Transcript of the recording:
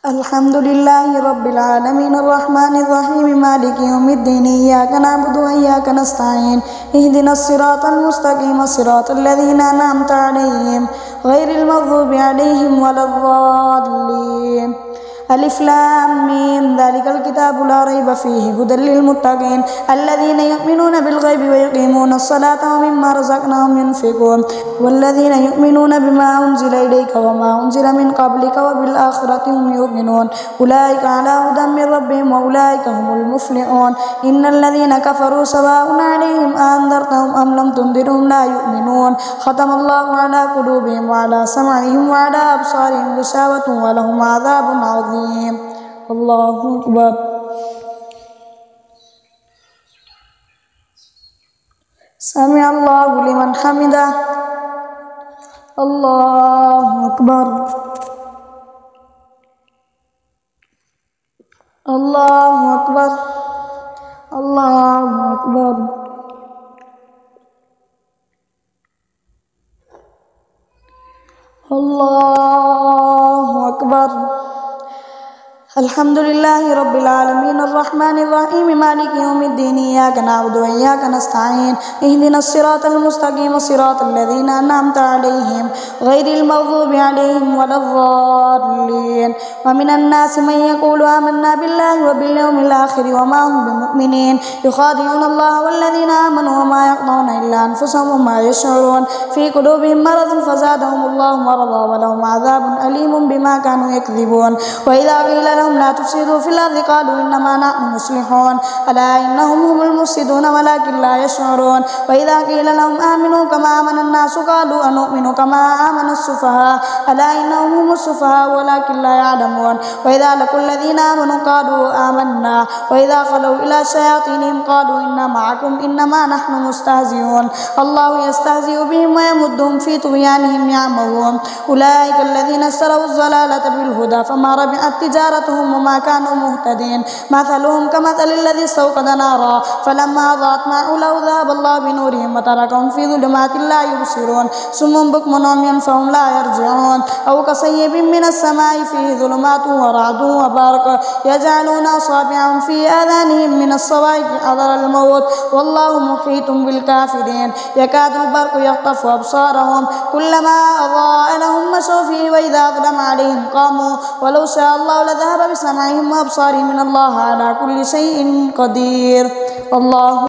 الحمد لله رب العالمين الرحمن الرحيم مالك يوم الدين إياك نعبد وإياك نستعين اهدنا الصراط المستقيم صراط الذين أنعمت عليهم غير المغضوب عليهم ولا الضالين. ألف لام ميم ذلك الكتاب لا ريب فيه هدى للمتقين الذين يؤمنون بالغيب ويقيمون الصلاة ومما رزقناهم ينفقون والذين يؤمنون بما أنزل إليك وما أنزل من قبلك وبالآخرة هم يؤمنون أولئك على هدى من ربهم وأولئك هم المفلحون. إن الذين كفروا سواء عليهم أنذرتهم أم لم تنذرهم لا يؤمنون ختم الله على قلوبهم وعلى سمعهم وعلى أبصارهم غشاوة ولهم عذاب عظيم. الله أكبر. سمع الله لمن حمده. الله أكبر. الله أكبر. الله أكبر. الله أكبر. الحمد لله رب العالمين الرحمن الرحيم مالك يوم الدين إياك نعبد وإياك نستعين اهدنا الصراط المستقيم صراط الذين أنعمت عليهم غير المغضوب عليهم ولا الضالين. ومن الناس من يقول آمنا بالله وباليوم الآخر وما هم بمؤمنين يخادعون الله والذين آمنوا وما يخدعون إلا أنفسهم وما يشعرون في قلوبهم مرض فزادهم الله مرضا ولهم عذاب أليم بما كانوا يكذبون. وإذا قيل لهم لا تفسدوا في الأرض قالوا إنما نحن مصلحون ألا إنهم هم المفسدون ولكن لا يشعرون. وإذا قيل لهم آمنوا كما آمن الناس قالوا أنؤمن كما آمن السفهاء ألا إنهم هم السفهاء ولكن لا يعلمون. وإذا لقوا الذين آمنوا قالوا آمنا وإذا خلوا إلى شياطينهم قالوا إنا معكم إنما نحن مستهزئون. الله يستهزئ بهم ويمدهم في طغيانهم يعمهون. أولئك الذين اشتروا الضلالة بالهدى فما ربحت تجارتهم وما كانوا مهتدين. مثلهم كمثل الذي استوقد نارا فلما أضاءت ما حوله ذهب الله بنورهم وتركهم في ظلمات لا يبصرون صم بكم عمي فهم لا يرجعون. أو كصيب من السماء فيه ظلمات ورعد وبرق يجعلون أصابعهم في آذانهم من الصواعق حذر الموت والله محيط بالكافرين. يكاد البرق يخطف أبصارهم كلما أضاء لهم مشوا فيه وإذا أظلم عليهم قاموا ولو شاء الله لذهب بسمعهم وأبصارهم إن الله على كل شيء قدير. الله